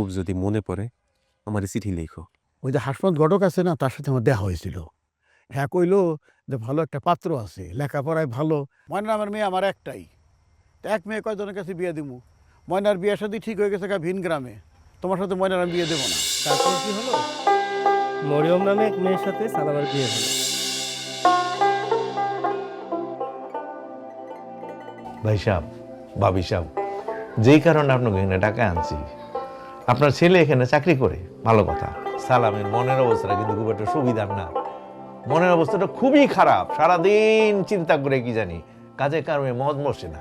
খুব যদি মনে পড়ে আমার চিঠি লেখো। ওই যে হাসমত ঘটক আছে না, তার সাথে আমার দেখা হয়েছিল। হ্যাঁ, কইলো যে ভালো একটা পাত্র আছে, লেখাপড়ায় ভালো। ময়না আমার মেয়ে আমার একটাই, তা এক মেয়ে কয়জনের কাছে বিয়ে দিব। ময়নার বিয়ের সাথে ঠিক হয়ে গেছে ভিন গ্রামে। তোমার সাথে ময়নার আমি বিয়ে দেবো না। তারপর কি হলো? মরিয়ম নামে এক মেয়ের সাথে সালামার বিয়ে হলো। ভাই সাহেব, ভাবি সাহেব, যেই কারণে আপনাকে এখানে টাকা আনছি, আপনার ছেলে এখানে চাকরি করে, ভালো কথা। সালামের মনের অবস্থাটা কিন্তু খুব একটা সুবিধার না। মনের অবস্থাটা খুবই খারাপ, সারাদিন চিন্তা করে কি জানি কাজে কারণে মজ বসে না।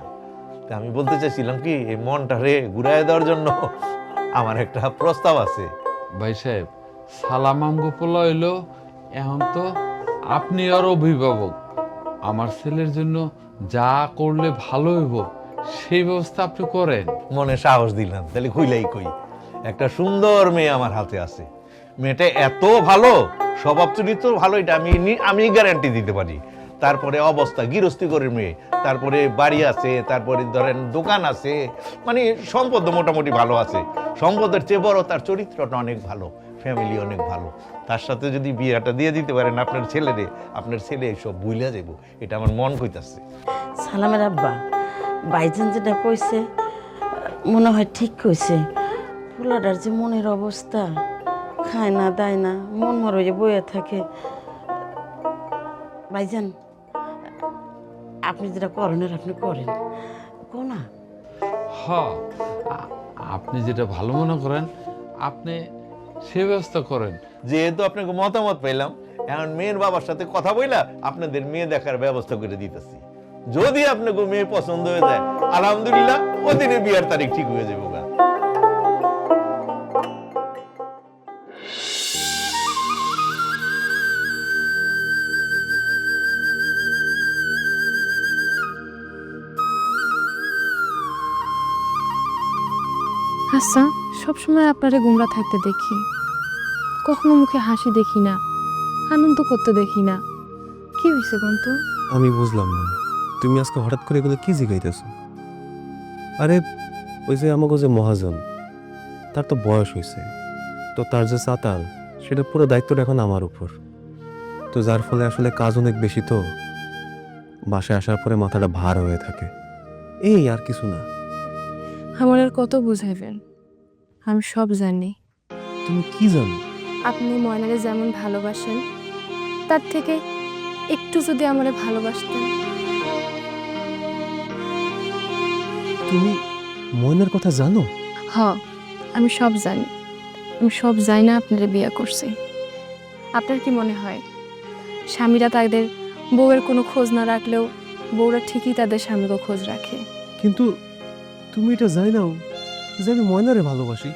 তা আমি বলতে চাইছিলাম কি, এই মনটা রে ঘুরাই দেওয়ার জন্য আমার একটা প্রস্তাব আছে। ভাই সাহেব, সালাম আমগো পোলা হইলো, এখন তো আপনি আর অভিভাবক, আমার ছেলের জন্য যা করলে ভালো হইব সেই ব্যবস্থা আপনি করেন। মনে সাহস দিলাম, তাহলে খুইলাই কই, একটা সুন্দর মেয়ে আমার হাতে আছে। মেয়েটা এত ভালো, স্বভাব চরিত্র ভালো, এটা আমি গ্যারান্টি দিতে পারি। তারপরে অবস্থা গৃহস্থী করে মেয়ে, তারপরে বাড়ি আছে, তারপরে ধরেন দোকান আছে, মানে সম্পদ মোটামুটি ভালো আছে। সম্পদের চেয়ে বড় তার চরিত্রটা অনেক ভালো, ফ্যামিলি অনেক ভালো। তার সাথে যদি বিয়েটা দিয়ে দিতে পারেন আপনার ছেলেরে, আপনার ছেলে সব ভুলে যাবো, এটা আমার মন কইতাছে। সালামের আব্বা, ভাইজান যেটা কইছে মনে হয় ঠিক কইছে। পোলাটার যে মনের অবস্থা, খায় না দায় না, মন মরে বয়ে থাকে। ভাইজান, আপনি যেটা করেন আপনি করেন কোনা। হ, আপনি যেটা ভালো মনে করেন আপনি সে ব্যবস্থা করেন। যেহেতু আপনাকে মতামত পেলাম, এখন মেয়ের বাবার সাথে কথা বইলা আপনাদের মেয়ে দেখার ব্যবস্থা করে দিতেছি। যদি আপনাকে মেয়ে পছন্দ হয়ে যায়, আলহামদুলিল্লাহ, ওদিনে বিয়ার তারিখ ঠিক হয়ে যাবো। আচ্ছা, সবসময় আপনারে গোমরা থাকতে দেখি, কখনো মুখে হাসি দেখি না, আনন্দ করতে দেখি না। কি হয়েছে বন্ত? আমি বুঝলাম না, তুমি আজকে হঠাৎ করে এগুলো কি জিগাইতেছো? আরে ওই যে আমাকে যে মহাজন, তার তো বয়স হয়েছে, তো তার যে চাতাল, সেটা পুরো দায়িত্বটা এখন আমার উপর। তো যার ফলে আসলে কাজ অনেক বেশি, তো বাসায় আসার পরে মাথাটা ভার হয়ে থাকে, এই আর কিছু না। আমার আর কত বুঝাইবেন, আমি সব জানি। তুমি কি জানো? আপনি ময়নারে যেমন ভালোবাসেন, তার থেকে একটু যদি আমারে ভালোবাসতেন। তুমি ময়নার কথা জানো? হ, আমি সব জানি। আমি সব জানি না আপনারা বিয়ে করছে। আপনার কি মনে হয় স্বামীরা তাদের বউয়ের কোনো খোঁজ না রাখলেও বউরা ঠিকই তাদের স্বামীকে খোঁজ রাখে? কিন্তু তুমি এটা জানি নাও যে আমি ময়নারে ভালোবাসি,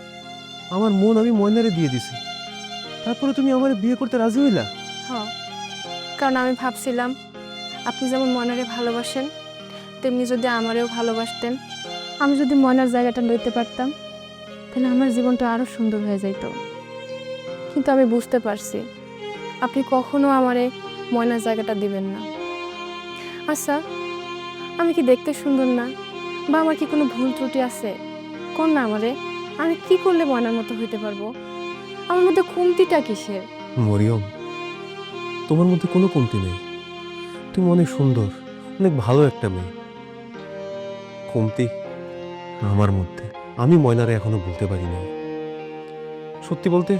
আমার মন আমি ময়নারে দিয়ে দিছি, তারপরে তুমি আমার বিয়ে করতে রাজি হইলা? হ্যাঁ, কারণ আমি ভাবছিলাম আপনি যেমন ময়নারে ভালোবাসেন, তেমনি যদি আমারেও ভালোবাসতেন, আমি যদি ময়নার জায়গাটা লইতে পারতাম, তাহলে আমার জীবনটা আরও সুন্দর হয়ে যাইত। কিন্তু আমি বুঝতে পারছি আপনি কখনো আমারে ময়নার জায়গাটা দিবেন না। আচ্ছা, আমি কি দেখতে সুন্দর না, বা আমার কি কোনো ভুল ত্রুটি আছে? কোন না আমারে, আমি কি করলে ময়নার মতো হইতে পারবো? আমার মধ্যে কমতিটা কিসের? মরিয়ম, তোমার মধ্যে কোনো কমতি নেই, তুমি অনেক সুন্দর, অনেক ভালো একটা মেয়ে। কমতি আমার মধ্যে, আমি ময়নারে এখনো বলতে পারি না। সত্যি বলতে,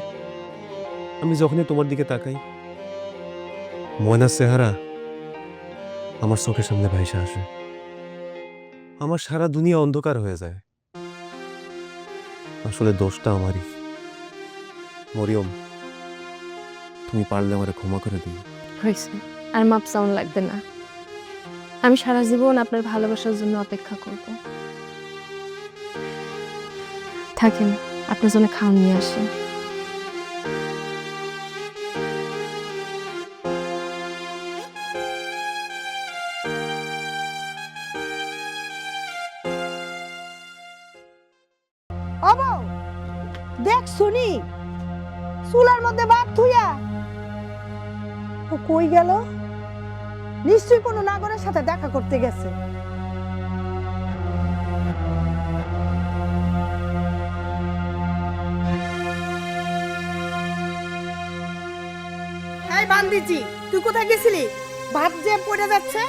আমি যখনই তোমার দিকে তাকাই, ময়নার চেহারা আমার চোখের সামনে ভাইসা আসে, আমার সারা দুনিয়া অন্ধকার হয়ে যায়। আসলে দোষটা আমারই। মরিয়ম, তুমি পারলে আমারে ক্ষমা করে দিও। হয়েছে, আর মাপ চাউন লাগবে না। আমি সারা জীবন আপনার ভালোবাসার জন্য অপেক্ষা করব। থাকেন, আপনার জন্য খাওয়া নিয়ে আসেন। দেখ শুনি, চুলার মধ্যে ভাত থুইয়া ও কই গেল? নিশ্চয়ই কোনো নাগরের সাথে দেখা করতে গেছে। এই বান্দিজি, তুই কোথায় গেছিলি? ভাত যে পড়ে যাচ্ছে।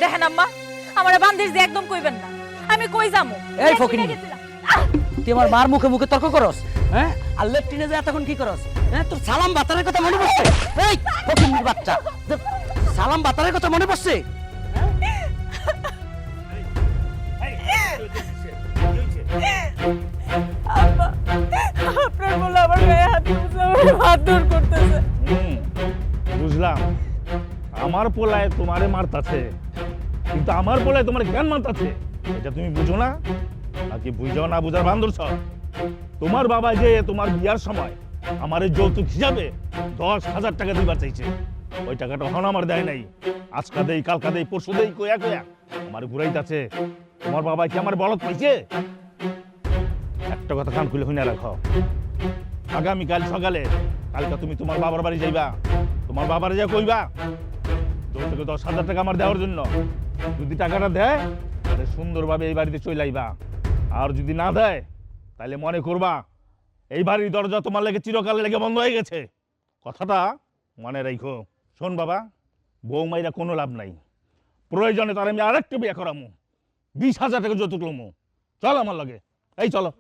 দেখেন আম্মা, আমারে বান্দিশ দিয়ে একদম কইবেন না। আমি কই যামু? এই ফকিনি, তুই আমার মার মুখে মুখে তর্ক করস, হ্যাঁ? আর লেফটিনে যা তখন কি করস? হ্যাঁ, তোর সালাম বাতারের কথা মনে পড়ছে? এই ফকিনির বাচ্চা, তোর সালাম বাতারের কথা মনে পড়ছে? আব্বা, আপনার বলে আমার গায়ে হাত দিয়েছে, আমারে মারধর করতেছে। বুঝলাম, আমার পোলায় তোমারে মারতাছে, কিন্তু আমার পোলায় তোমার জ্ঞান মারতাছে, এটা তুমি বুঝো না? নাকি বুঝাও না বুঝার বান্দর সব? তোমার বাবা যে তোমার বিয়ার সময় আমার যৌতুক হিসাবে 10,000 টাকা দিবার চাইছে, ওই টাকাটা হন আমার দেয় নাই। আজকা দেই, কালকা দেই, পরশু দেই, কয়া কয়া আমার ঘুরাইতাছে। তোমার বাবা কি আমার বলদ পাইছে? একটা কথা কান খুলে হইনা রাখো, আগামীকাল সকালে, কালকে তুমি তোমার বাবার বাড়ি যাইবা, তোমার বাবার যা কইবা যৌতুকে 10,000 টাকা আমার দেওয়ার জন্য। যদি টাকাটা দেয় তাহলে সুন্দরভাবে এই বাড়িতে চলে আইবা, আর যদি না দেয় তাহলে মনে করবা এই বাড়ির দরজা তোমার লেগে চিরকাল লেগে বন্ধ হয়ে গেছে। কথাটা মনে রাখো। শোন বাবা, বৌমাইরা কোনো লাভ নাই, প্রয়োজনে তার আমি আরেকটা বিয়ে করামু, 20,000 টাকা যৌতুক লমু। চল আমার লগে, এই চলো।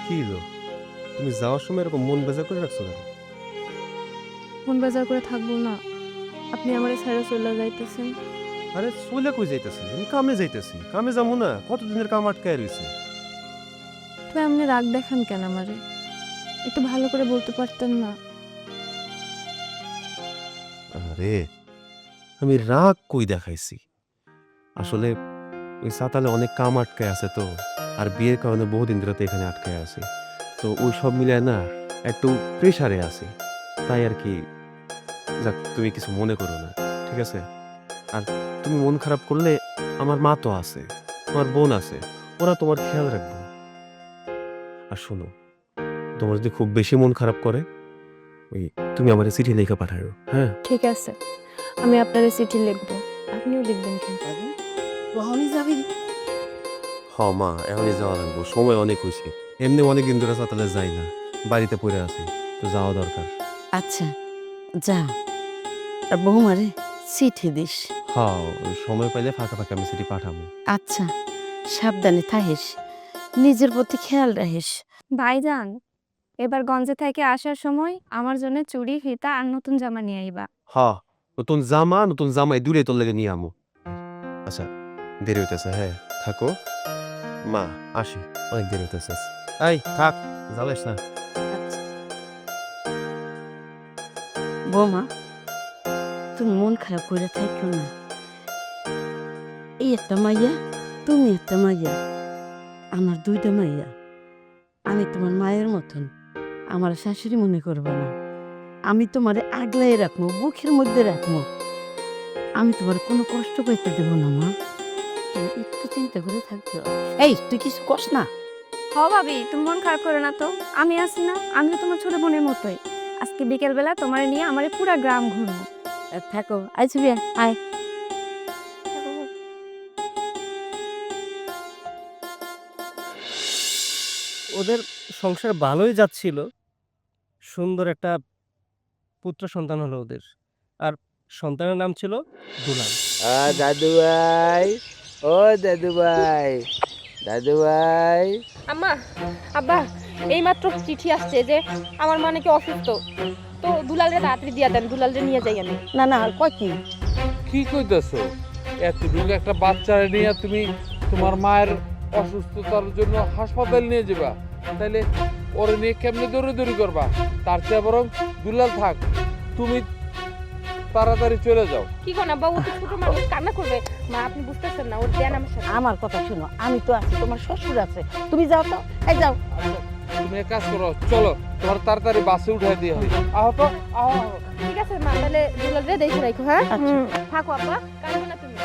কি হলো? তুমি যাওয়ার সময় এরকম মন বেজার করে রাখছো কেন? মন বেজার করে থাকবো না, আপনি আমার ছেড়ে চলে যাইতেছেন। আরে চলে কই যাইতেছি? আমি কামে যাইতেছি। কামে যাবো না? কতদিনের কাম আটকায় রয়েছে। তো আপনি রাগ দেখান কেন আমারে? একটু ভালো করে বলতে পারতেন না? আরে আমি রাগ কই দেখাইছি? আসলে ওই সাতালে অনেক কাম আটকায় আছে তো, আর বিয়ের কারণে বহুদিন ধরে তো এখানে আটকায় আছে, তো ওই সব মিলায় না একটু প্রেশারে আছি, তাই আর কি। যাক, তুমি কিছু মনে করো না, ঠিক আছে? আর তুমি মন খারাপ করলে আমার মা তো আছে, আমার বোন আছে, ওরা তোমার খেয়াল রাখবো। আর শোনো, তোমার যদি খুব বেশি মন খারাপ করে, ওই তুমি আমার চিঠি লেখা পাঠাও। হ্যাঁ, ঠিক আছে, আমি আপনার চিঠি লিখবো, আপনিও লিখবেন কিন্তু। রহনি যাবি? হ মা, এখনই যাওয়া লাগবো, সময় অনেক হয়েছে। এমনি অনেকদিন ধরে সাতালে যাই না, বাড়িতে পড়ে আছি, তো যাওয়া দরকার। আচ্ছা যা, আর বৌমারে চিঠি দিস। হ্যাঁ, ওই সময় পাইলে ফাঁকা ফাঁকা আমি চিঠি পাঠাবো। আচ্ছা, সাবধানে থাকিস, নিজের প্রতি খেয়াল রাখিস। ভাইজান, এবার গঞ্জে থেকে আসার সময় আমার জন্য চুড়ি, ফিতা আর নতুন জামা নিয়ে আইবা। হ্যাঁ, নতুন জামা এই দূরে তোর লেগে নিয়ে আমো। আচ্ছা, দেরি হইতেছে, হ্যাঁ থাকো। মা আসি, অনেক দেরি হইতেছে। এই থাক, জ্বালিস না। আচ্ছা বৌমা, তুমি মন খারাপ করে থাকো না। এই একটা মাইয়া, তুমি একটা মাইয়া, আমার দুইটা মাইয়া। আমি তোমার মায়ের মতন, আমার শাশুড়ি মনে করবে না। আমি তোমারে আগলাই রাখবো, বুকের মধ্যে রাখবো। আমি তোমার কোনো কষ্ট করতে দেবো না মা, তুমি একটু চিন্তা করে থাকতে। এই তুই কিছু কস না। হ ভাবি, তুমি মন খারাপ করো না তো, আমি আছি না, আমিও তোমার ছোট বোনের মতোই। আজকে বিকেলবেলা তোমার নিয়ে আমার পুরা গ্রাম ঘুরবো। থাকো, আইসি বিয়া, আয়। ওদের সংসার ভালোই যাচ্ছিল, সুন্দর একটা পুত্র সন্তান হলো ওদের, আর সন্তানের নাম ছিল দুলাল। দাদু ভাই, ও দাদু ভাই, দাদু ভাই। আম্মা, আব্বা, এইমাত্র চিঠি আসছে যে আমার মা নাকি অসুস্থ, তো দুলালরে তাড়াতাড়ি দিয়া দেন, দুলালরে নিয়ে যাই আমি। না না, আর কয় কি? কি কইতেছো? এতটুকু একটা বাচ্চারে নিয়ে তুমি তোমার মায়ের অসুস্থতার জন্য হাসপাতাল নিয়ে যাবা, তাইলে ওরে নিয়ে কেমনে দৌড়াদৌড়ি করবা? তার চেয়ে বরং দুলাল থাক, তুমি তাড়াতাড়ি চলে যাও। কি কোন আব্বা, ও তো ছোট মানুষ, কান্না করবে। মা আপনি বুঝতেছেন না, ওর দেন আমার সাথে। আমার কথা শুনো, আমি তো আছি, তোমার শ্বশুর আছে, তুমি যাও তো, এই যাও। আচ্ছা, তুমি এক কাজ করো, চলো তোমার তাড়াতাড়ি বাসে উঠাই দিয়ে হয়। আহো তো, আহো আহো। ঠিক আছে মা, তাহলে দুলালরে দেখে রাখো। হ্যাঁ, আচ্ছা। থাকো আব্বা, কাঁদবে না তুমি।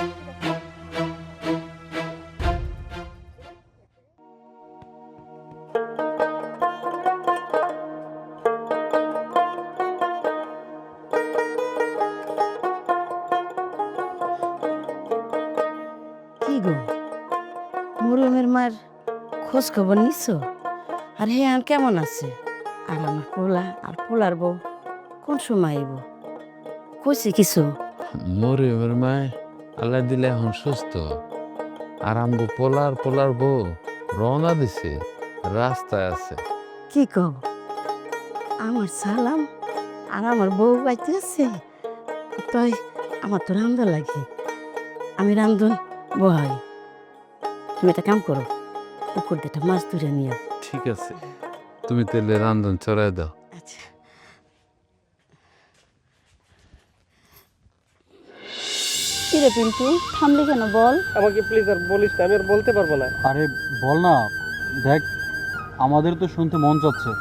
খোঁজ খবর নিছো? আর হ্যাঁ কেমন আছে? আর আমার পোলা আর পোলার বউ কোন সময় আইব? কইছে কিছু? মরিয়মের মায় আল্লাহ দিলে এখন সুস্থ। আর আমগো পোলার বউ রওনা দিছে, রাস্তায় আছে। কি কও? আমার সালাম আর আমার বউ বাইতে আছে? তাই আমার তো রান্ধা লাগে, আমি রান্ধন বহাই। তুমি একটা কাম করো, পুকুর দিয়ে একটা মাছ ধরে নিও। ঠিক আছে, তুমি তেলে রান্ধন চড়াই দাও। আচ্ছা। কিরে পিন্টু, থামলি কেন বল? আমাকে প্লিজ আর বলিস না, আমি আর বলতে পারবো না। আরে বল না, দেখ আমাদের তো শুনতে মন চাচ্ছে,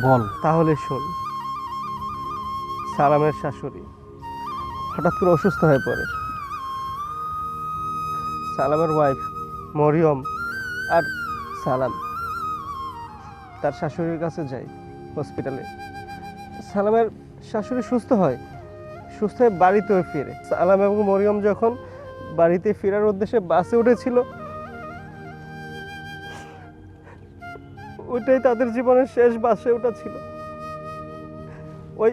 বল। তাহলে শোন, সালামের শাশুড়ি হঠাৎ করে অসুস্থ হয়ে পড়ে। সালামের ওয়াইফ মরিয়ম আর সালাম তার শাশুড়ির কাছে যায় হসপিটালে। সালামের শাশুড়ি সুস্থ হয়, সুস্থ হয়ে বাড়িতেও ফিরে। সালাম এবং মরিয়ম যখন বাড়িতে ফেরার উদ্দেশ্যে বাসে উঠেছিল, ওইটাই তাদের জীবনের শেষ বাসে ওঠা ছিল। ওই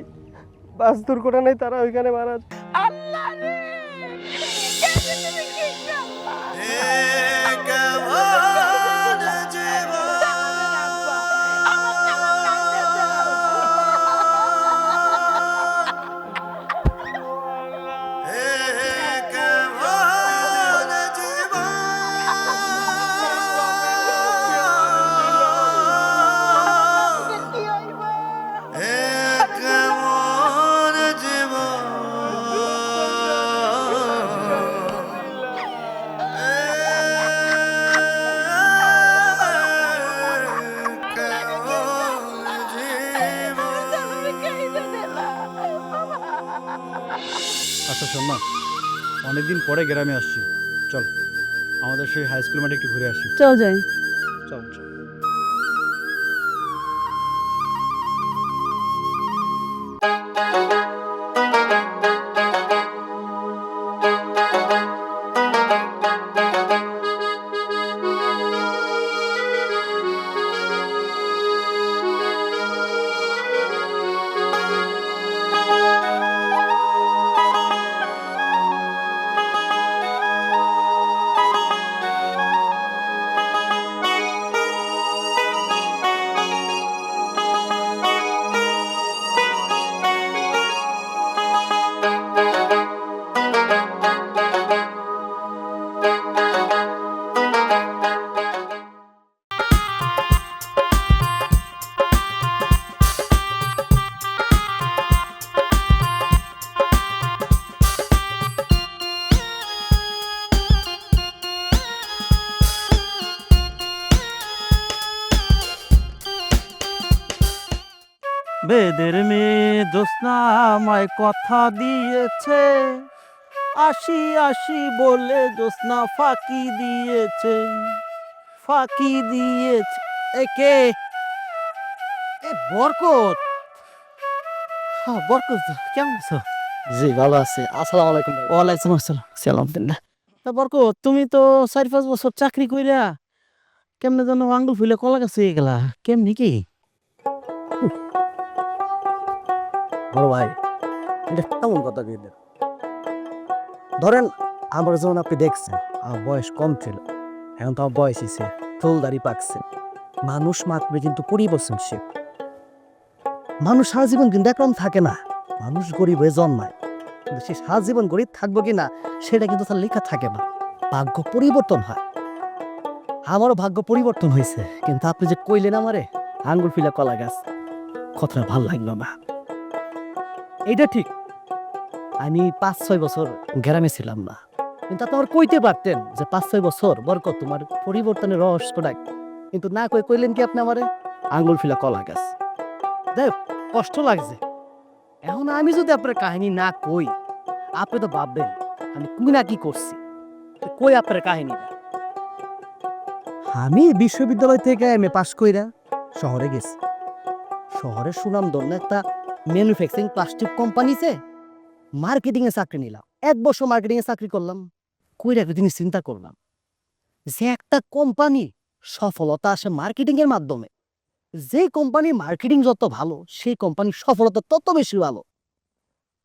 বাস দুর্ঘটনায় তারা ওইখানে মারা যায়। আচ্ছা শোন না, অনেকদিন পরে গ্রামে আসছি, চল আমাদের সেই হাই স্কুল মাঠে একটু ঘুরে আসি। চল যাই। চল চল। বেদের মেয়ে জ্যোৎস্না আমায় কথা দিয়েছে, আসি আসি বলে জ্যোৎস্না ফাঁকি দিয়েছে, ফাঁকি দিয়েছে। একে এ বরকত, হ্যাঁ বরকত, কেমন আছো? জি ভালো আছে, আসসালামু আলাইকুম। ওয়ালাইকুম আসসালাম, আলহামদুলিল্লাহ। তা বরকত, তুমি তো 4-5 বছর চাকরি কইরা কেমনে যেন আঙ্গুল ফুলে কলা গাছ হয়ে গেলা, কেমনি কি? বড় ভাই, এটা কেমন কথা বললেন? ধরেন আমার যেমন আপনি দেখছেন, আমার বয়স কম ছিল, এখন তো আমার বয়স হয়েছে, ফুল দাড়ি পাকছে। মানুষ মাত্রই কিন্তু পরিবর্তনশীল। মানুষ সারা জীবন কিন্তু একরকম থাকে না, মানুষ গরিব হয়ে জন্মায়, কিন্তু সে সারা জীবন গরিব থাকবো কিনা সেটা কিন্তু তার লেখা থাকে না, ভাগ্য পরিবর্তন হয়। আমারও ভাগ্য পরিবর্তন হয়েছে, কিন্তু আপনি যে কইলেন আমারে আঙ্গুল ফিলা কলা গাছ, কথাটা ভাল লাগলো না। এইটা ঠিক, আমি 5-6 বছর গ্রামে ছিলাম না, কিন্তু আপনি আমার কইতে পারতেন যে 5-6 বছর বরকত তোমার পরিবর্তনের রহস্যটা, কিন্তু না কইলেন কি আপনি আমারে আঙ্গুল ফিলা কলা গাছ। দেখ কষ্ট লাগছে, এখন আমি যদি আপনার কাহিনী না কই, আপনি তো ভাববেন আমি কি না কি করছি। কই আপনার কাহিনী। আমি বিশ্ববিদ্যালয় থেকে এমএ পাশ কইরা শহরে গেছি। শহরে সুনামধন্য একটা ম্যানুফ্যাকচারিং প্লাস্টিক কোম্পানিতে মার্কেটিং এ চাকরি নিলাম। 1 বছর মার্কেটিং এ চাকরি করলাম, কইরা একটা জিনিস চিন্তা করলাম যে একটা কোম্পানি সফলতা আসে মার্কেটিং এর মাধ্যমে। যে কোম্পানি মার্কেটিং যত ভালো সেই কোম্পানির সফলতা তত বেশি ভালো।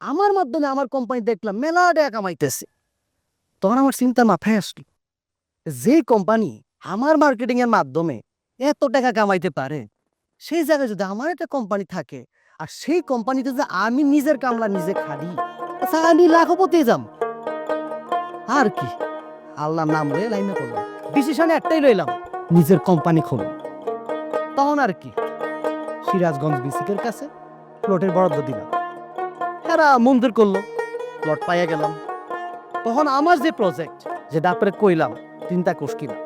আমার মাধ্যমে আমার কোম্পানি দেখলাম মেলা টাকা কামাইতেছে, তখন আমার চিন্তা মাথায় আসলো, যে কোম্পানি আমার মার্কেটিং এর মাধ্যমে এত টাকা কামাইতে পারে, সেই জায়গায় যদি আমার একটা কোম্পানি থাকে আর সেই কোম্পানিতে যে আমি নিজের কামলা নিজে খালি, আচ্ছা আমি লাখপতি যাম। আর কি, আল্লাহর নাম লয়ে লাইনে করলাম, ডিসিশনে একটাই লইলাম, নিজের কোম্পানি খুলব। তখন আর কি, সিরাজগঞ্জ বিসিকের কাছে প্লটের বরাদ্দ দিলাম, এরা মন্দির করলো, প্লট পাইয়া গেলাম। তখন আমার যে প্রজেক্ট, যেটা আপনার কইলাম 3টা কোষ কিনা,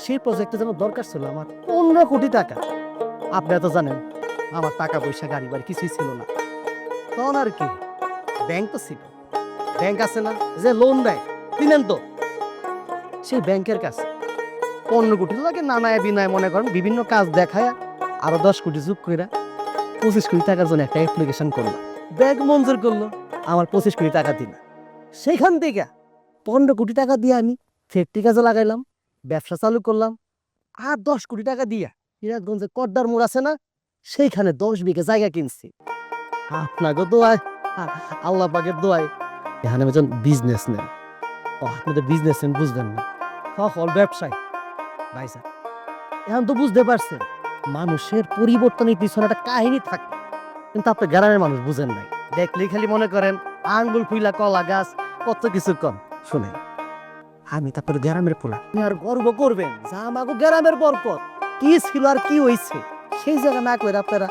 সেই প্রজেক্টে যেন দরকার ছিল আমার 15 কোটি টাকা। আপনারা তো জানেন আমার টাকা পয়সা গাড়ি বাড়ি কিছুই ছিল না। তখন আর কি, ব্যাংক তো ছিল, ব্যাংক আছে না যে লোন দেয়, কিনেন তো, সেই ব্যাংকের কাছে 15 কোটি লাগে নানায় বিনায় মনে করেন বিভিন্ন কাজ দেখায় আরো 10 কোটি যোগ করে 25 কোটি টাকার জন্য একটা অ্যাপ্লিকেশন করলাম। ব্যাংক মঞ্জুর করলো, আমার 25 কোটি টাকা দিল। সেইখান থেকে 15 কোটি টাকা দিয়ে আমি সেফটি কাজে লাগাইলাম, ব্যবসা চালু করলাম। আর 10 কোটি টাকা দিয়া সিরাজগঞ্জে কর্দার মোড় আছে না, সেইখানে 10 বিঘা জায়গা কিনছি। আপনাকে দোয়ায়, আল্লাহ পাকের দোয়ায় এখানে একজন বিজনেস নেন। ও আপনাদের বিজনেস নেন বুঝবেন না, সকল ব্যবসায় ভাই স্যার এখন তো বুঝতে পারছেন মানুষের পরিবর্তনের পিছনে একটা কাহিনী থাকে, কিন্তু আপনি গ্রামের মানুষ বুঝেন নাই, দেখলেই খালি মনে করেন আঙ্গুল ফুইলা কলা গাছ কত কিছু কম। শুনে আমি তারপরে গ্রামের পোলা, আপনি আর গর্ব করবেন যা আমাকে গ্রামের বরকত কি ছিল আর কি হয়েছে সেই জায়গা না করে আপনারা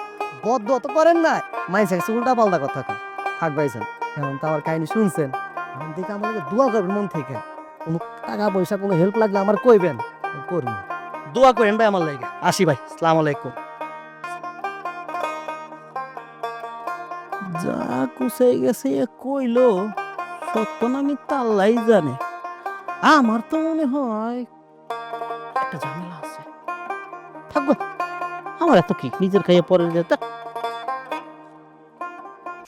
বদ্ধ তো করেন না, মাইন্সে গেছে উল্টা পাল্টা কথা কন। থাক ভাইছেন, এখন তো আমার কাহিনী শুনছেন, এখন থেকে আমাকে দোয়া করবেন মন থেকে, কোনো টাকা পয়সা কোনো হেল্প লাগলে আমার কইবেন, করবেন। দোয়া করেন ভাই আমার লাগে। আসি ভাই, আসসালামু আলাইকুম। যা কুসাই গেছে এ কইলো সত্য না মিথ্যা আল্লাহই জানে। আমার তো মনে হয় একটা ঝামেলা আছে। থাকবো, আমার এত কি, নিজের খাইয়ে পরে যেতে।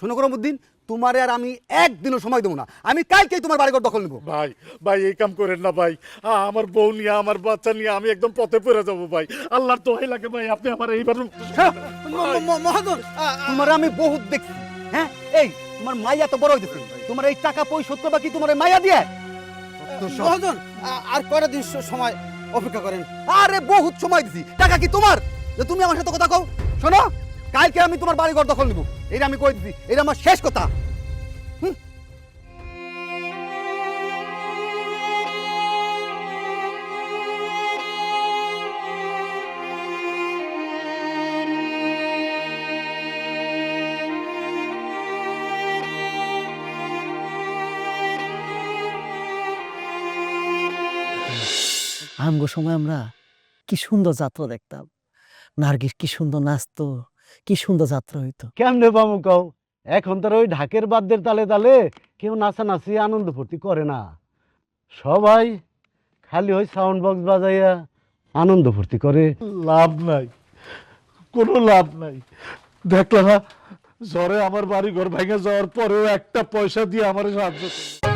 শোনো করমুদ্দিন, তোমারে আর আমি একদিনও সময় দেবো না, আমি কালকেই তোমার বাড়িঘর দখল নেবো। ভাই ভাই এই কাম করেন না ভাই, আমার বউ নিয়ে আমার বাচ্চা নিয়ে আমি একদম পথে পড়ে যাবো ভাই, আল্লাহর দোহাই লাগে ভাই, আপনি আমার এইবার মহাজন, তোমার আমি বহুত দেখছি। হ্যাঁ, এই তোমার মাইয়া তো বড় হইতেছে, তোমার এই টাকা পয়সা শোধ করবা কি তোমার এই মাইয়া দিয়ে? মহাজন, আর কয়টা দিন সময় অপেক্ষা করেন। আরে বহুত সময় দিছি, টাকা কি তোমার যে তুমি আমার সাথে কথা কও? শোনো, কালকে আমি তোমার বাড়ি ঘর দখল নিব, এটা আমি কই দিছি, এটা আমার শেষ কথা। আমগো সময় আমরা কি সুন্দর যাত্রা দেখতাম, নার্গিস কি সুন্দর নাচতো, কি সুন্দর যাত্রা হইতো। কেমনে বামু কও, এখন তো ওই ঢাকের বাদ্যের তালে তালে কেউ নাচানাচি আনন্দ ফুর্তি করে না, সবাই খালি ওই সাউন্ড বক্স বাজাইয়া আনন্দ ফুর্তি করে। লাভ নাই, কোনো লাভ নাই। দেখলা না জ্বরে আমার বাড়ি ঘর ভেঙে যাওয়ার পরেও একটা পয়সা দিয়ে আমার সাহায্য করে।